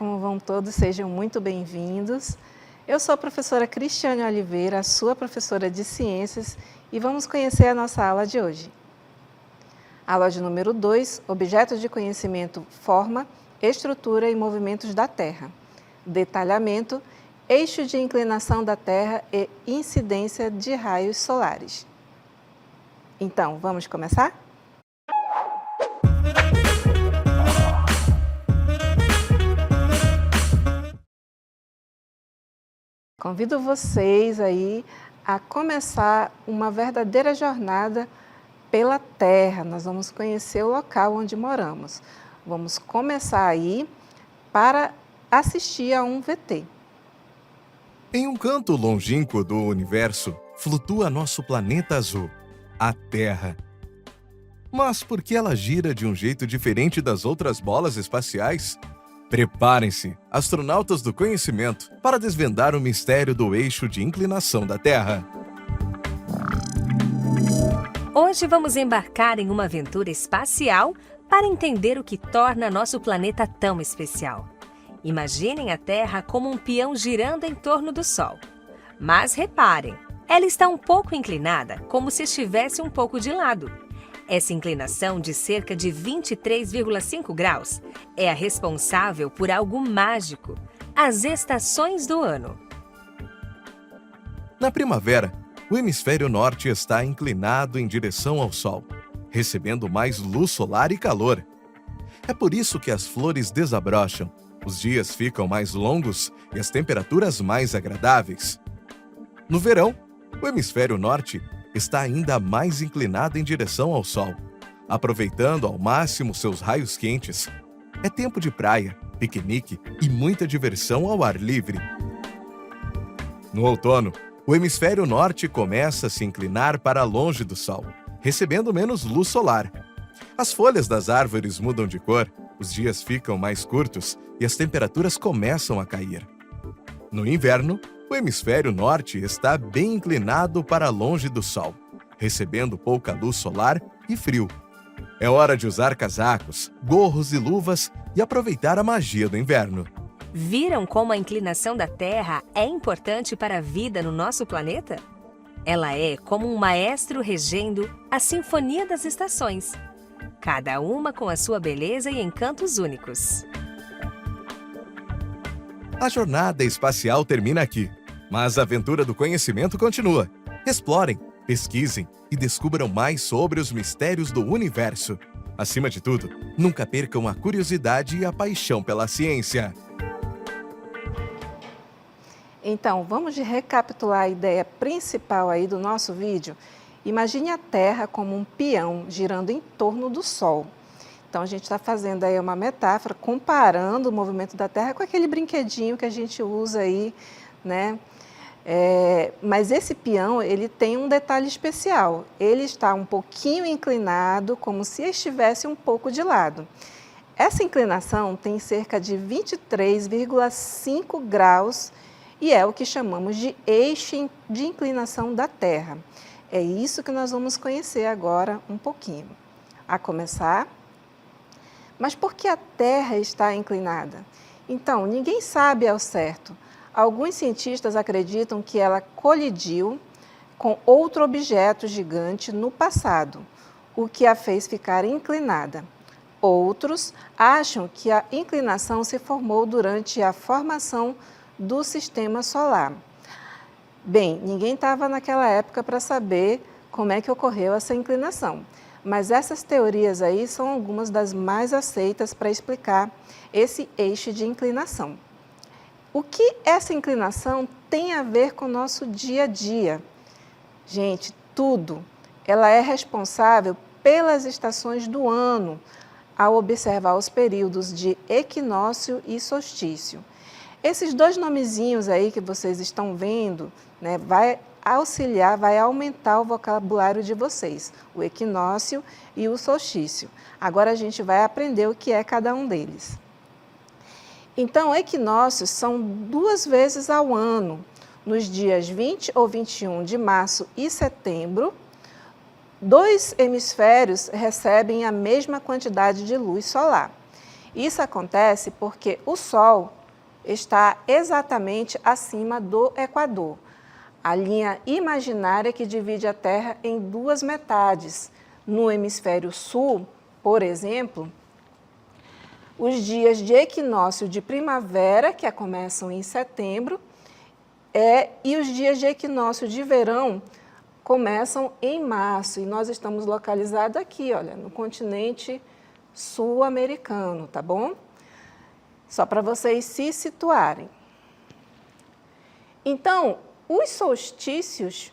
como vão todos? Sejam muito bem-vindos. Eu sou a professora Cristiane Oliveira, a sua professora de Ciências, e vamos conhecer a nossa aula de hoje. Aula de número 2, Objetos de Conhecimento, Forma, Estrutura e Movimentos da Terra. Detalhamento, Eixo de inclinação da Terra e incidência de raios solares. Então, vamos começar? Convido vocês aí a começar uma verdadeira jornada pela Terra. Nós vamos conhecer o local onde moramos. Vamos começar aí para assistir a um VT. Em um canto longínquo do universo, flutua nosso planeta azul, a Terra. Mas por que ela gira de um jeito diferente das outras bolas espaciais? Preparem-se, astronautas do conhecimento, para desvendar o mistério do eixo de inclinação da Terra. Hoje vamos embarcar em uma aventura espacial para entender o que torna nosso planeta tão especial. Imaginem a Terra como um peão girando em torno do Sol. Mas reparem, ela está um pouco inclinada, como se estivesse um pouco de lado. Essa inclinação de cerca de 23,5 graus é a responsável por algo mágico, as estações do ano. Na primavera, o hemisfério norte está inclinado em direção ao Sol, recebendo mais luz solar e calor. É por isso que as flores desabrocham, os dias ficam mais longos e as temperaturas mais agradáveis. No verão, o hemisfério norte está ainda mais inclinado em direção ao Sol, aproveitando ao máximo seus raios quentes. É tempo de praia, piquenique e muita diversão ao ar livre. No outono, o hemisfério norte começa a se inclinar para longe do Sol, recebendo menos luz solar. As folhas das árvores mudam de cor, os dias ficam mais curtos e as temperaturas começam a cair. No inverno, o hemisfério norte está bem inclinado para longe do Sol, recebendo pouca luz solar e frio. É hora de usar casacos, gorros e luvas e aproveitar a magia do inverno. Viram como a inclinação da Terra é importante para a vida no nosso planeta? Ela é como um maestro regendo a sinfonia das estações, cada uma com a sua beleza e encantos únicos. A jornada espacial termina aqui, mas a aventura do conhecimento continua. Explorem, pesquisem e descubram mais sobre os mistérios do universo. Acima de tudo, nunca percam a curiosidade e a paixão pela ciência. Então, vamos recapitular a ideia principal aí do nosso vídeo. Imagine a Terra como um peão girando em torno do Sol. Então, a gente está fazendo aí uma metáfora, comparando o movimento da Terra com aquele brinquedinho que a gente usa aí, né? Mas esse peão, ele tem um detalhe especial. Ele está um pouquinho inclinado, como se estivesse um pouco de lado. Essa inclinação tem cerca de 23,5 graus e é o que chamamos de eixo de inclinação da Terra. É isso que nós vamos conhecer agora um pouquinho. A começar... Mas por que a Terra está inclinada? Então, ninguém sabe ao certo. Alguns cientistas acreditam que ela colidiu com outro objeto gigante no passado, o que a fez ficar inclinada. Outros acham que a inclinação se formou durante a formação do sistema solar. Bem, ninguém estava naquela época para saber como é que ocorreu essa inclinação. Mas essas teorias aí são algumas das mais aceitas para explicar esse eixo de inclinação. O que essa inclinação tem a ver com o nosso dia a dia? Gente, tudo. Ela é responsável pelas estações do ano, ao observar os períodos de equinócio e solstício. Esses dois nomezinhos aí que vocês estão vendo, né, vai auxiliar, vai aumentar o vocabulário de vocês, o equinócio e o solstício. Agora a gente vai aprender o que é cada um deles. Então, equinócios são 2 vezes ao ano, nos dias 20 ou 21 de março e setembro, 2 hemisférios recebem a mesma quantidade de luz solar. Isso acontece porque o Sol está exatamente acima do Equador, a linha imaginária que divide a Terra em duas metades. No hemisfério sul, por exemplo, os dias de equinócio de primavera, que começam em setembro, e os dias de equinócio de verão começam em março. E nós estamos localizados aqui, olha, no continente sul-americano, tá bom? Só para vocês se situarem. Então, os solstícios,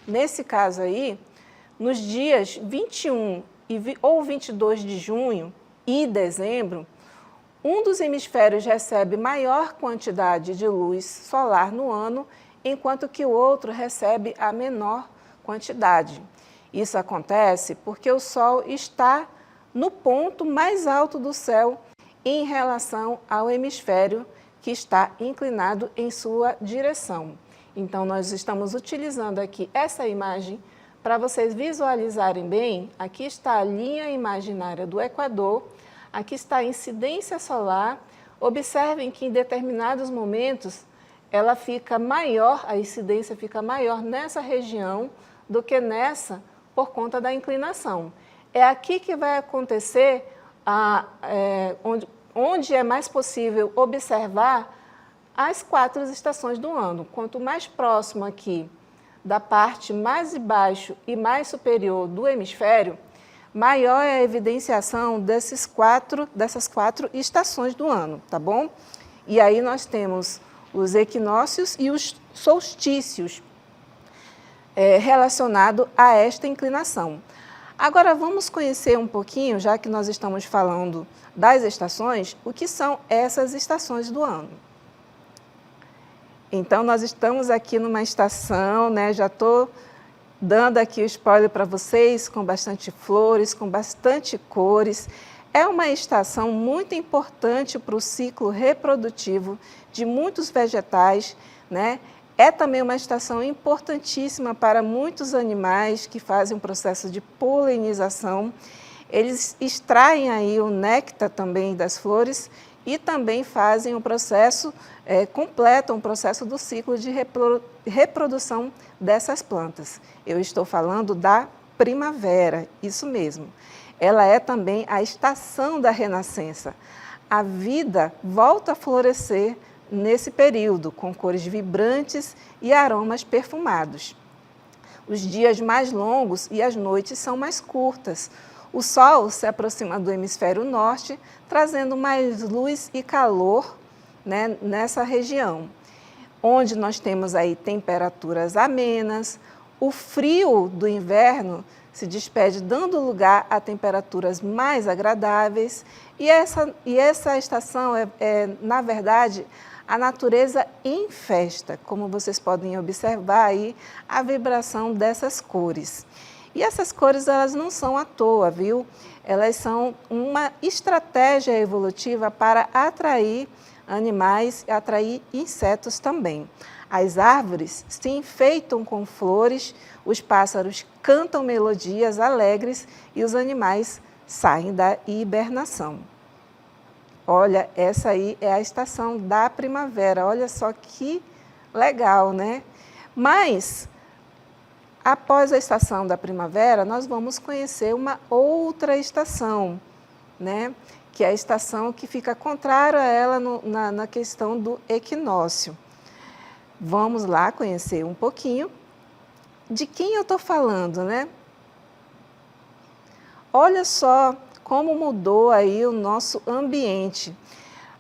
nesse caso aí, nos dias 21 ou 22 de junho e dezembro, um dos hemisférios recebe maior quantidade de luz solar no ano, enquanto que o outro recebe a menor quantidade. Isso acontece porque o Sol está no ponto mais alto do céu em relação ao hemisfério que está inclinado em sua direção. Então, nós estamos utilizando aqui essa imagem para vocês visualizarem bem. Aqui está a linha imaginária do Equador, aqui está a incidência solar. Observem que em determinados momentos ela fica maior, a incidência fica maior nessa região do que nessa por conta da inclinação. É aqui que vai acontecer, onde é mais possível observar as 4 estações do ano. Quanto mais próximo aqui da parte mais de baixo e mais superior do hemisfério, maior é a evidenciação dessas quatro estações do ano, tá bom? E aí nós temos os equinócios e os solstícios relacionados a esta inclinação. Agora vamos conhecer um pouquinho, já que nós estamos falando das estações, o que são essas estações do ano. Então, nós estamos aqui numa estação, né? Já estou dando aqui o spoiler para vocês, com bastante flores, com bastante cores. É uma estação muito importante para o ciclo reprodutivo de muitos vegetais, né? É também uma estação importantíssima para muitos animais que fazem um processo de polinização. Eles extraem aí o néctar também das flores e também fazem o processo, completam o processo do ciclo de reprodução dessas plantas. Eu estou falando da primavera, isso mesmo. Ela é também a estação da renascença. A vida volta a florescer nesse período, com cores vibrantes e aromas perfumados. Os dias mais longos e as noites são mais curtas. O Sol se aproxima do hemisfério norte, trazendo mais luz e calor, né, nessa região, onde nós temos aí temperaturas amenas. O frio do inverno se despede, dando lugar a temperaturas mais agradáveis. E essa estação na verdade, a natureza em festa, como vocês podem observar aí a vibração dessas cores. E essas cores, elas não são à toa, viu? Elas são uma estratégia evolutiva para atrair animais e atrair insetos também. As árvores se enfeitam com flores, os pássaros cantam melodias alegres e os animais saem da hibernação. Olha, essa aí é a estação da primavera. Olha só que legal, né? Mas, após a estação da primavera, nós vamos conhecer uma outra estação, né? Que é a estação que fica contrária a ela na questão do equinócio. Vamos lá conhecer um pouquinho de quem eu estou falando, né? Olha só como mudou aí o nosso ambiente.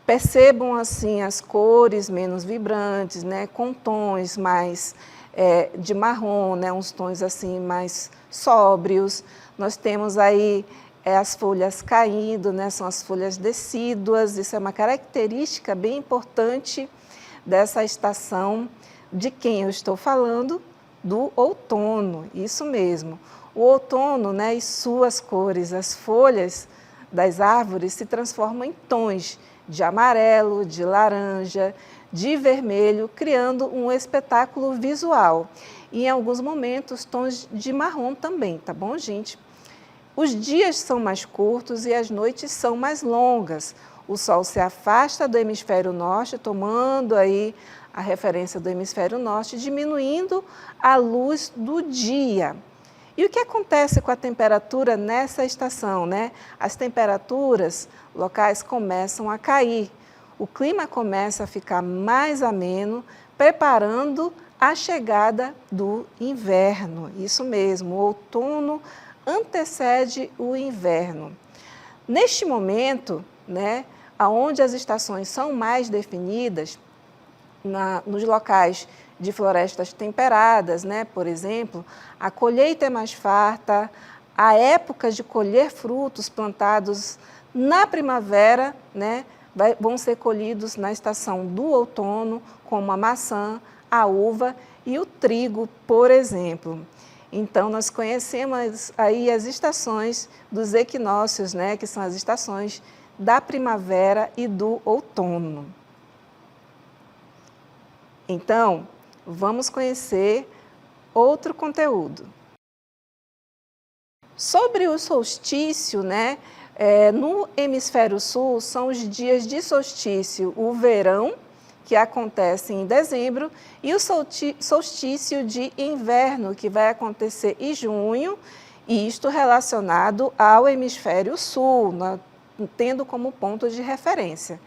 Percebam assim as cores menos vibrantes, né? Com tons mais de marrom, né? Uns tons assim mais sóbrios. Nós temos aí as folhas caindo, né? São as folhas decíduas. Isso é uma característica bem importante dessa estação. De quem eu estou falando? Do outono, isso mesmo. O outono, né, e suas cores, as folhas das árvores se transformam em tons de amarelo, de laranja, de vermelho, criando um espetáculo visual. E em alguns momentos, tons de marrom também, tá bom, gente? Os dias são mais curtos e as noites são mais longas. O Sol se afasta do hemisfério norte, tomando aí a referência do hemisfério norte, diminuindo a luz do dia. E o que acontece com a temperatura nessa estação, né? As temperaturas locais começam a cair. O clima começa a ficar mais ameno, preparando a chegada do inverno. Isso mesmo, o outono antecede o inverno. Neste momento, né, onde as estações são mais definidas, nos locais de florestas temperadas, né, por exemplo, a colheita é mais farta, a época de colher frutos plantados na primavera, né, vão ser colhidos na estação do outono, como a maçã, a uva e o trigo, por exemplo. Então, nós conhecemos aí as estações dos equinócios, né, que são as estações da primavera e do outono. Então, vamos conhecer outro conteúdo. Sobre o solstício, né, no hemisfério sul, são os dias de solstício, o verão, que acontece em dezembro, e o solstício de inverno, que vai acontecer em junho, e isto relacionado ao hemisfério sul, tendo como ponto de referência.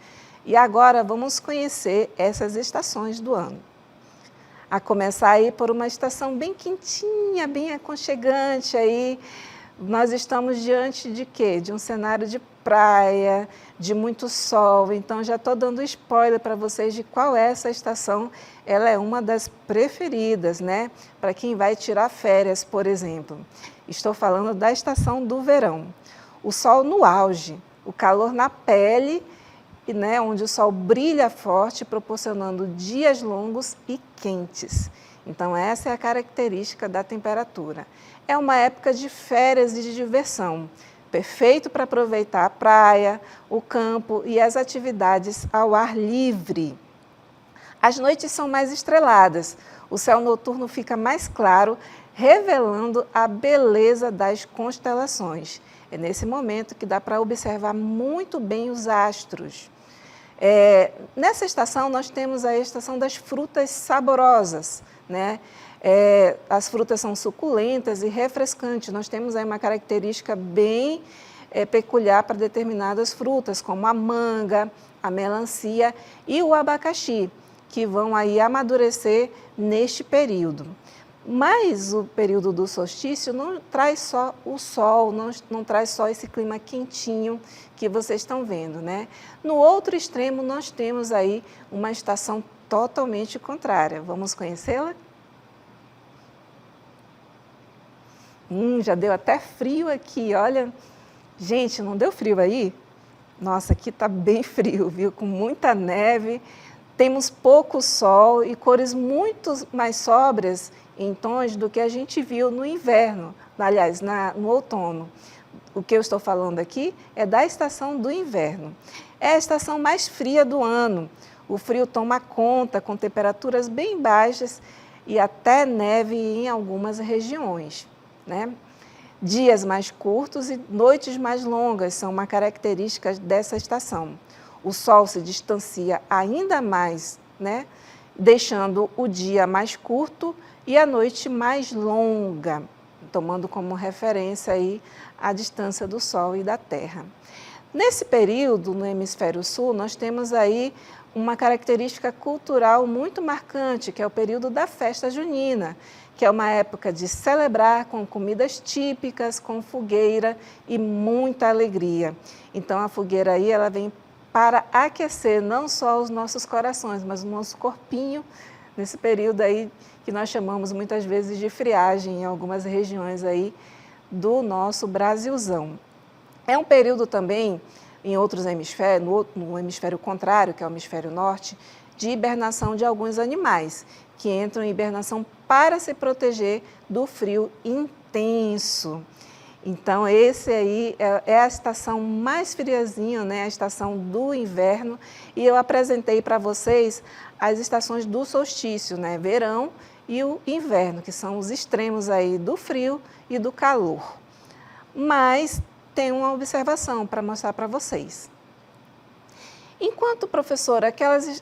E agora vamos conhecer essas estações do ano. A começar aí por uma estação bem quentinha, bem aconchegante aí. Nós estamos diante de quê? De um cenário de praia, de muito sol. Então, já estou dando spoiler para vocês de qual é essa estação. Ela é uma das preferidas, né? Para quem vai tirar férias, por exemplo. Estou falando da estação do verão. O sol no auge, o calor na pele, né? Onde o sol brilha forte, proporcionando dias longos e quentes. Então, essa é a característica da temperatura. É uma época de férias e de diversão, perfeito para aproveitar a praia, o campo e as atividades ao ar livre. As noites são mais estreladas, o céu noturno fica mais claro, revelando a beleza das constelações. É nesse momento que dá para observar muito bem os astros. Nessa estação, nós temos a estação das frutas saborosas, né? As frutas são suculentas e refrescantes. Nós temos aí uma característica bem peculiar para determinadas frutas, como a manga, a melancia e o abacaxi, que vão aí amadurecer neste período. Mas o período do solstício não traz só o sol, não traz só esse clima quentinho que vocês estão vendo, né? No outro extremo, nós temos aí uma estação totalmente contrária. Vamos conhecê-la? Já deu até frio aqui, olha. Gente, não deu frio aí? Nossa, aqui está bem frio, viu? Com muita neve, temos pouco sol e cores muito mais sóbrias em tons do que a gente viu no inverno, aliás, no outono. O que eu estou falando aqui é da estação do inverno. É a estação mais fria do ano. O frio toma conta com temperaturas bem baixas e até neve em algumas regiões, né? Dias mais curtos e noites mais longas são uma característica dessa estação. O sol se distancia ainda mais, né? Deixando o dia mais curto e a noite mais longa, tomando como referência aí a distância do Sol e da Terra. Nesse período, no hemisfério sul, nós temos aí uma característica cultural muito marcante, que é o período da festa junina, que é uma época de celebrar com comidas típicas, com fogueira e muita alegria. Então, a fogueira aí, ela vem para aquecer não só os nossos corações, mas o nosso corpinho, nesse período aí que nós chamamos muitas vezes de friagem em algumas regiões aí do nosso Brasilzão. É um período também, em outros hemisférios, no hemisfério contrário, que é o hemisfério norte, de hibernação de alguns animais, que entram em hibernação para se proteger do frio intenso. Então, esse aí é a estação mais friazinha, né? A estação do inverno. E eu apresentei para vocês as estações do solstício, né? Verão e o inverno, que são os extremos aí do frio e do calor. mas tem uma observação para mostrar para vocês. Enquanto, professora,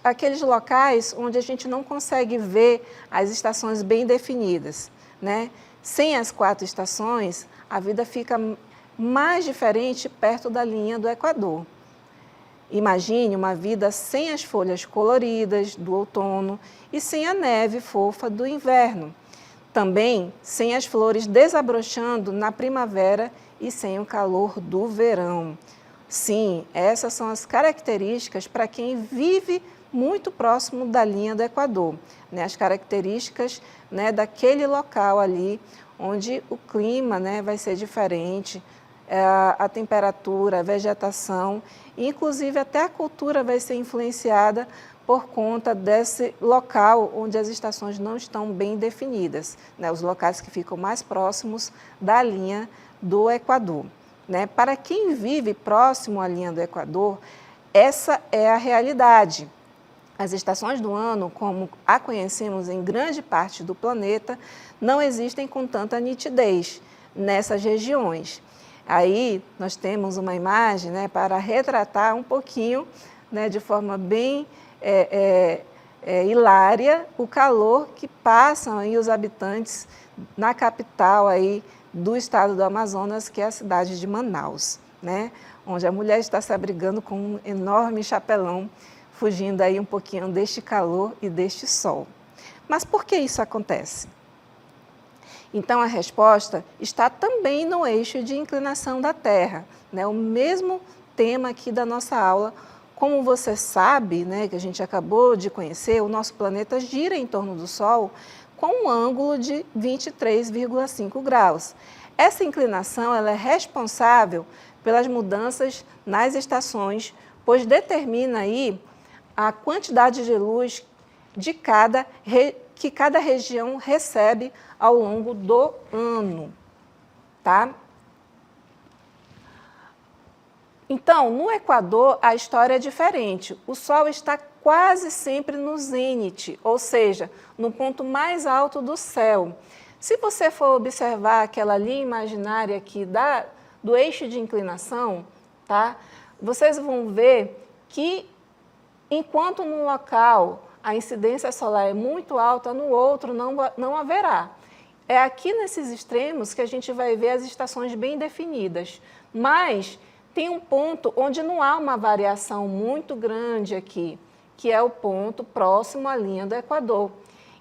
aqueles locais onde a gente não consegue ver as estações bem definidas, né? Sem as 4 estações, a vida fica mais diferente perto da linha do Equador. Imagine uma vida sem as folhas coloridas do outono e sem a neve fofa do inverno. Também sem as flores desabrochando na primavera e sem o calor do verão. Sim, essas são as características para quem vive muito próximo da linha do Equador, né? As características, né, daquele local ali, onde o clima, né, vai ser diferente, a temperatura, a vegetação, inclusive até a cultura vai ser influenciada por conta desse local onde as estações não estão bem definidas, né? Os locais que ficam mais próximos da linha do Equador, né? Para quem vive próximo à linha do Equador, essa é a realidade. As estações do ano, como a conhecemos em grande parte do planeta, não existem com tanta nitidez nessas regiões. Aí nós temos uma imagem, né, para retratar um pouquinho, né, de forma bem hilária, o calor que passam aí os habitantes na capital aí do estado do Amazonas, que é a cidade de Manaus, né, onde a mulher está se abrigando com um enorme chapelão, fugindo aí um pouquinho deste calor e deste sol. Mas por que isso acontece? Então, a resposta está também no eixo de inclinação da Terra, né? O mesmo tema aqui da nossa aula. Como você sabe, né, que a gente acabou de conhecer, o nosso planeta gira em torno do Sol com um ângulo de 23,5 graus. Essa inclinação ela é responsável pelas mudanças nas estações, pois determina aí a quantidade de luz que cada região recebe ao longo do ano, tá? Então, no Equador, a história é diferente. O Sol está quase sempre no zênite, ou seja, no ponto mais alto do céu. Se você for observar aquela linha imaginária aqui do eixo de inclinação, tá? Vocês vão ver que, enquanto num local a incidência solar é muito alta, no outro não haverá. É aqui nesses extremos que a gente vai ver as estações bem definidas, mas tem um ponto onde não há uma variação muito grande aqui, que é o ponto próximo à linha do Equador.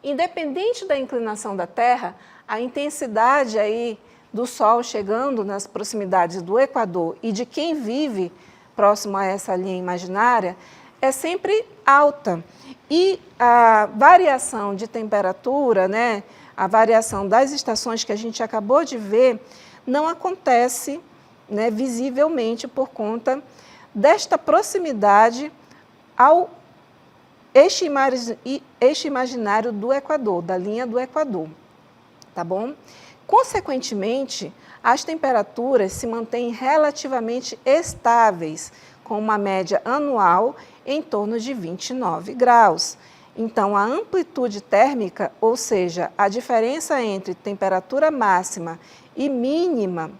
Independente da inclinação da Terra, a intensidade aí do Sol chegando nas proximidades do Equador e de quem vive próximo a essa linha imaginária é sempre alta. E a variação de temperatura, né, a variação das estações que a gente acabou de ver, não acontece, né, visivelmente por conta desta proximidade ao eixo imaginário do Equador, da linha do Equador, tá bom? Consequentemente, as temperaturas se mantêm relativamente estáveis, com uma média anual em torno de 29 graus. Então, a amplitude térmica, ou seja, a diferença entre temperatura máxima e mínima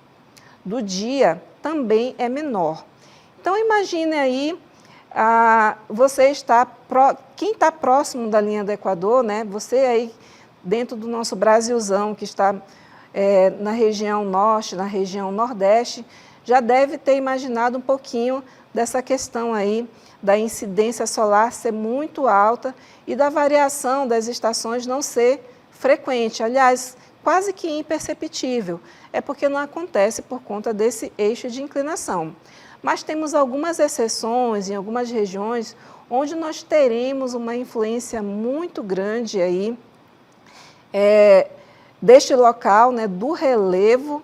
do dia, também é menor. Então, imagine aí, quem está próximo da linha do Equador, né? Você aí dentro do nosso Brasilzão, que está na região norte, na região nordeste, já deve ter imaginado um pouquinho dessa questão aí da incidência solar ser muito alta e da variação das estações não ser frequente, aliás, quase que imperceptível. É porque não acontece por conta desse eixo de inclinação. Mas temos algumas exceções em algumas regiões onde nós teremos uma influência muito grande aí deste local, né, do relevo,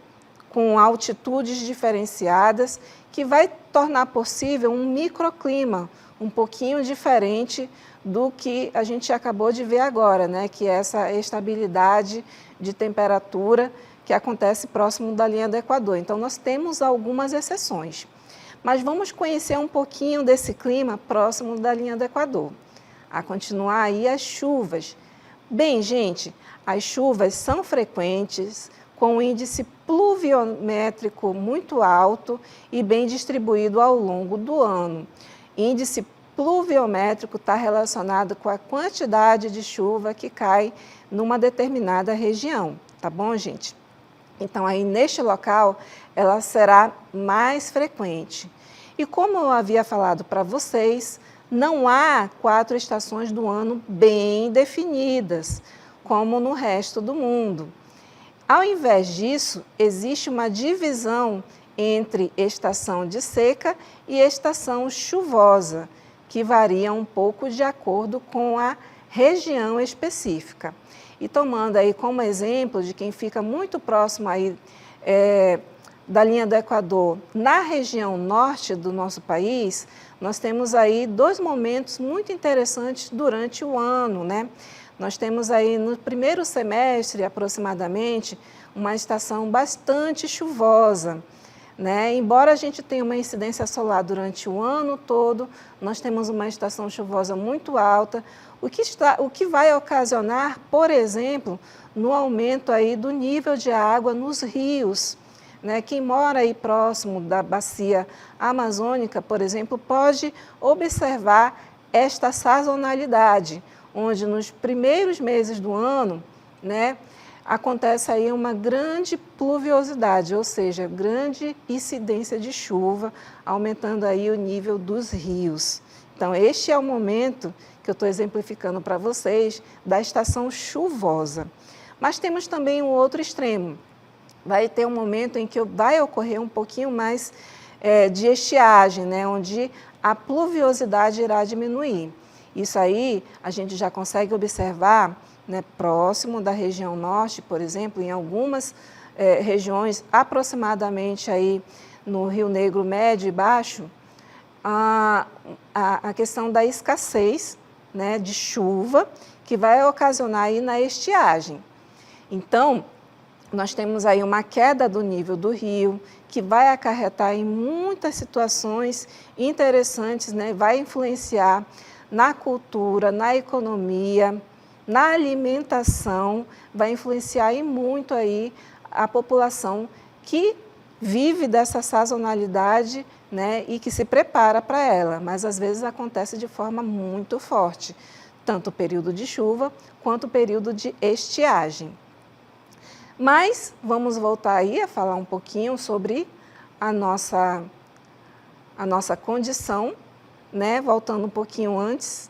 com altitudes diferenciadas, que vai tornar possível um microclima um pouquinho diferente do que a gente acabou de ver agora, né? Que é essa estabilidade de temperatura que acontece próximo da linha do Equador. Então, nós temos algumas exceções. Mas vamos conhecer um pouquinho desse clima próximo da linha do Equador. A continuar aí as chuvas. Bem, gente, as chuvas são frequentes, com um índice pluviométrico muito alto e bem distribuído ao longo do ano. Índice pluviométrico está relacionado com a quantidade de chuva que cai numa determinada região, tá bom, gente? Então, aí neste local, ela será mais frequente. E como eu havia falado para vocês, não há 4 estações do ano bem definidas, como no resto do mundo. Ao invés disso, existe uma divisão entre estação de seca e estação chuvosa, que varia um pouco de acordo com a região específica. E tomando aí como exemplo de quem fica muito próximo aí, da linha do Equador, na região norte do nosso país, nós temos aí 2 momentos muito interessantes durante o ano, né? Nós temos aí no primeiro semestre, aproximadamente, uma estação bastante chuvosa, né? Embora a gente tenha uma incidência solar durante o ano todo, nós temos uma estação chuvosa muito alta, o que vai ocasionar, por exemplo, no aumento aí do nível de água nos rios. Né? Quem mora aí próximo da bacia amazônica, por exemplo, pode observar esta sazonalidade, onde nos primeiros meses do ano, né, acontece aí uma grande pluviosidade, ou seja, grande incidência de chuva, aumentando aí o nível dos rios. Então, este é o momento que eu estou exemplificando para vocês da estação chuvosa. Mas temos também um outro extremo. Vai ter um momento em que vai ocorrer um pouquinho mais de estiagem, né, onde a pluviosidade irá diminuir. Isso aí a gente já consegue observar, né, próximo da região norte, por exemplo, em algumas regiões, aproximadamente aí no Rio Negro médio e baixo, a questão da escassez, né, de chuva, que vai ocasionar aí na estiagem. Então, nós temos aí uma queda do nível do rio, que vai acarretar em muitas situações interessantes, né, vai influenciar na cultura, na economia, na alimentação, vai influenciar e muito aí a população que vive dessa sazonalidade, né, e que se prepara para ela, mas às vezes acontece de forma muito forte, tanto o período de chuva quanto o período de estiagem. Mas vamos voltar aí a falar um pouquinho sobre a nossa condição, né, voltando um pouquinho antes.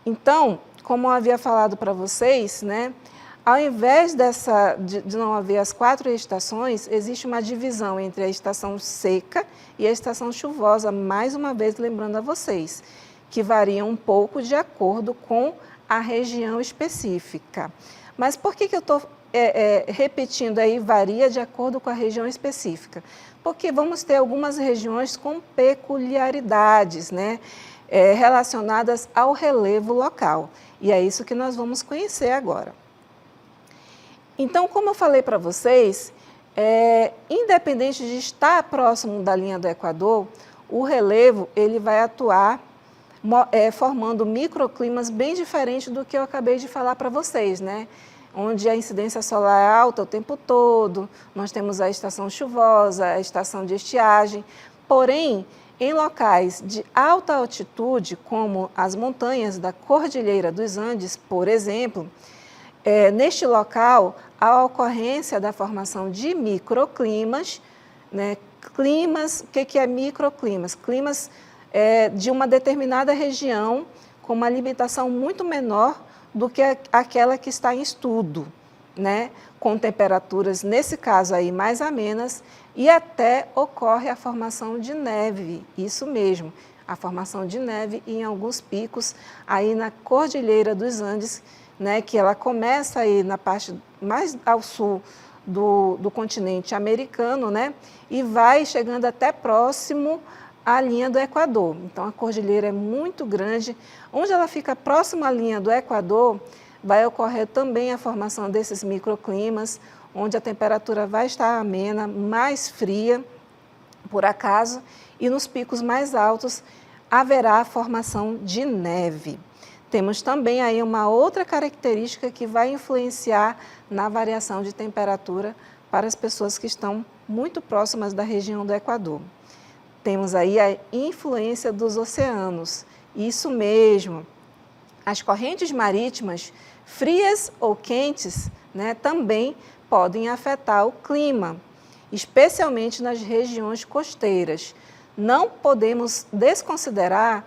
Então, como eu havia falado para vocês, né, ao invés de não haver as 4 estações, existe uma divisão entre a estação seca e a estação chuvosa, mais uma vez lembrando a vocês, que varia um pouco de acordo com a região específica. Mas por que eu estou repetindo aí, varia de acordo com a região específica? Porque vamos ter algumas regiões com peculiaridades, né, relacionadas ao relevo local. E é isso que nós vamos conhecer agora. Então, como eu falei para vocês, independente de estar próximo da linha do Equador, o relevo ele vai atuar formando microclimas bem diferentes do que eu acabei de falar para vocês, né? Onde a incidência solar é alta o tempo todo, nós temos a estação chuvosa, a estação de estiagem, porém, em locais de alta altitude, como as montanhas da Cordilheira dos Andes, por exemplo, neste local, a ocorrência da formação de microclimas, né? Climas, o que é microclimas? Climas de uma determinada região com uma limitação muito menor do que aquela que está em estudo, né? Com temperaturas, nesse caso aí, mais amenas, e até ocorre a formação de neve, isso mesmo, a formação de neve em alguns picos aí na Cordilheira dos Andes, né, que ela começa aí na parte mais ao sul do continente americano, né, e vai chegando até próximo à linha do Equador. Então, a cordilheira é muito grande. Onde ela fica próxima à linha do Equador, vai ocorrer também a formação desses microclimas, onde a temperatura vai estar amena, mais fria, por acaso, e nos picos mais altos haverá a formação de neve. Temos também aí uma outra característica que vai influenciar na variação de temperatura para as pessoas que estão muito próximas da região do Equador. Temos aí a influência dos oceanos. Isso mesmo, as correntes marítimas, frias ou quentes, né, também podem afetar o clima, especialmente nas regiões costeiras. Não podemos desconsiderar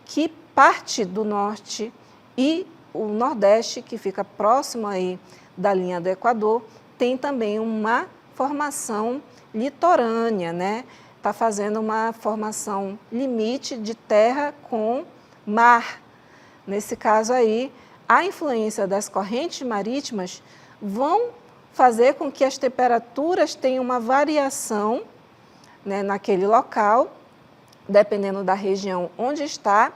que parte do norte e o nordeste, que fica próximo aí da linha do Equador, tem também uma formação litorânea, né? Está fazendo uma formação limite de terra com mar. Nesse caso aí, a influência das correntes marítimas vão fazer com que as temperaturas tenham uma variação, né, naquele local, dependendo da região onde está,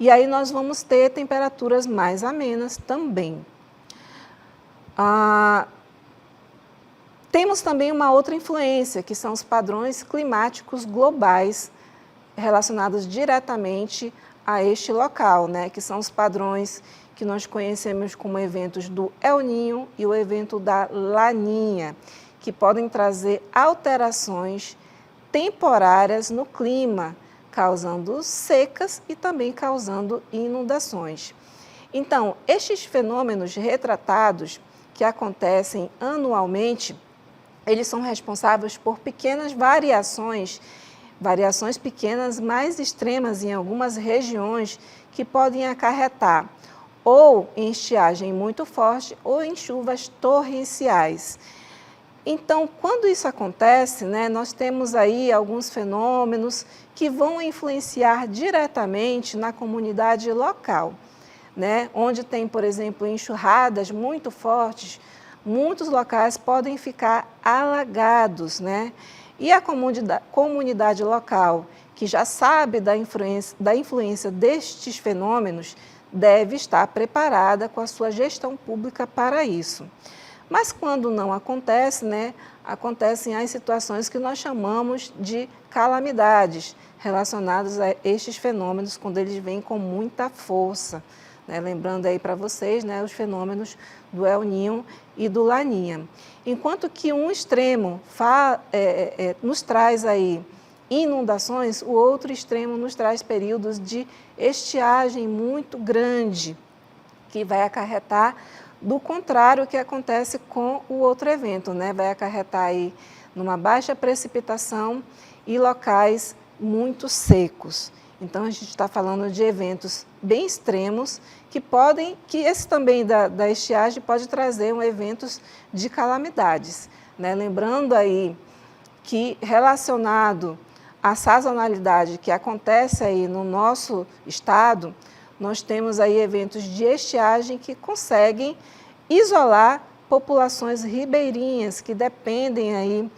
e aí nós vamos ter temperaturas mais amenas também. Temos também uma outra influência, que são os padrões climáticos globais relacionados diretamente a este local, né? Que são os padrões que nós conhecemos como eventos do El Niño e o evento da Laninha, que podem trazer alterações temporárias no clima, causando secas e também causando inundações. Então, estes fenômenos retratados, que acontecem anualmente, eles são responsáveis por pequenas variações pequenas mais extremas em algumas regiões, que podem acarretar ou em estiagem muito forte ou em chuvas torrenciais. Então, quando isso acontece, né, nós temos aí alguns fenômenos que vão influenciar diretamente na comunidade local, né, onde tem, por exemplo, enxurradas muito fortes, muitos locais podem ficar alagados, né? E a comunidade local, que já sabe da influência destes fenômenos, deve estar preparada com a sua gestão pública para isso. Mas quando não acontece, né, acontecem as situações que nós chamamos de calamidades relacionadas a estes fenômenos, quando eles vêm com muita força. Né, lembrando aí para vocês, né, os fenômenos do El Niño e do Laninha. Enquanto que um extremo nos traz aí inundações, o outro extremo nos traz períodos de estiagem muito grande, que vai acarretar do contrário que acontece com o outro evento, né? Vai acarretar aí numa baixa precipitação e locais muito secos. Então, a gente está falando de eventos bem extremos que esse também da estiagem pode trazer eventos de calamidades, né? Lembrando aí que relacionado à sazonalidade que acontece aí no nosso estado, nós temos aí eventos de estiagem que conseguem isolar populações ribeirinhas que dependem aí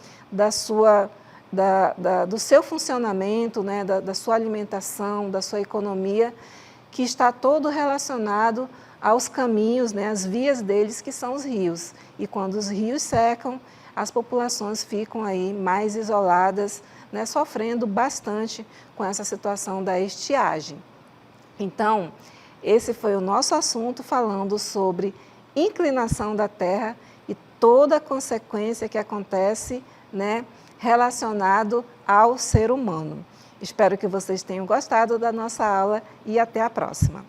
do seu funcionamento, né, da sua alimentação, da sua economia, que está todo relacionado aos caminhos, né, as vias deles, que são os rios. E quando os rios secam, as populações ficam aí mais isoladas, né, sofrendo bastante com essa situação da estiagem. Então, esse foi o nosso assunto, falando sobre inclinação da Terra e toda a consequência que acontece, né, relacionado ao ser humano. Espero que vocês tenham gostado da nossa aula e até a próxima.